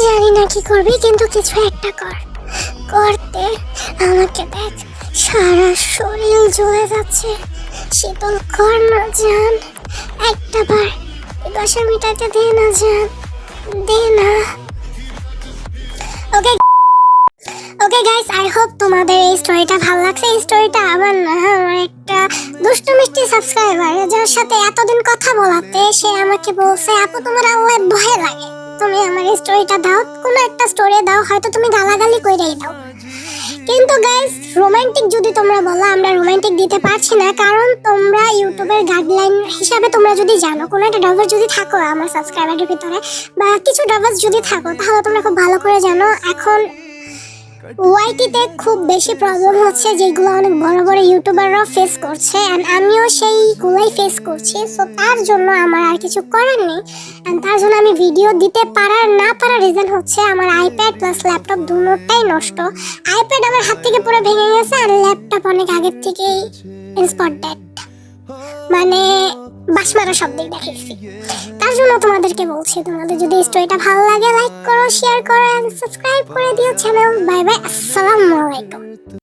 জানি না কি করবি, কিন্তু কিছু একটা করতে। আমাকে দেখ, সারা শরীর জ্বলে যাচ্ছে, শীতল কর না জান, একটা বার পিপাসা মেটাতে দে না জান, দে না। ওকে ওকে গাইস, আই হোপ তোমাদের এই স্টোরিটা ভালো লাগছে। এই স্টোরিটা আবার না, আমার একটা দুষ্টু মিষ্টি সাবস্ক্রাইবার যার সাথে এতদিন কথা বলাতে সে আমাকে বলছে, আপু তোমার আল্লাহ ভয় লাগে, তুমি আমার এই স্টোরিটা দাও, কোনো একটা স্টোরি দাও, হয়তো তুমি গালাগালি কইরাই দাও। কিন্তু গাইস, রোমান্টিক যদি তোমরা বলো, আমরা রোমান্টিক দিতে পারছি না, কারণ তোমরা ইউটিউবের গাইডলাইন হিসাবে তোমরা যদি জানো কোনো একটা ড্রাইভার যদি থাকো আমার সাবস্ক্রাইবারের ভিতরে, বা কিছু ড্রাইভার যদি থাকো, তাহলে তোমরা খুব ভালো করে জানো এখন ওয়াইটিতে খুব বেশি প্রবলেম হচ্ছে, যেগুলো অনেক বড় বড় ইউটিউবাররা ফেস করছে, এন্ড আমিও সেইগুলোই ফেস করছি। সো তার জন্য আমার আর কিছু করার নেই, এন্ড তার জন্য আমি ভিডিও দিতে না পারার রিজন হচ্ছে আমার আইপ্যাড প্লাস ল্যাপটপ দুটোটাই নষ্ট। আইপ্যাড আমার হাত থেকে পুরো ভেঙে গেছে, আর ল্যাপটপ অনেক আগের থেকেই স্পট ডেড, মানে বাস মারা শব্দই দেখেছি। তার জন্য তোমাদেরকে বলছি, তোমাদের যদি স্টোরিটা ভালো লাগে লাইক করো, শেয়ার করো, এন্ড সাবস্ক্রাইব করে দিও চ্যানেল। Bye bye.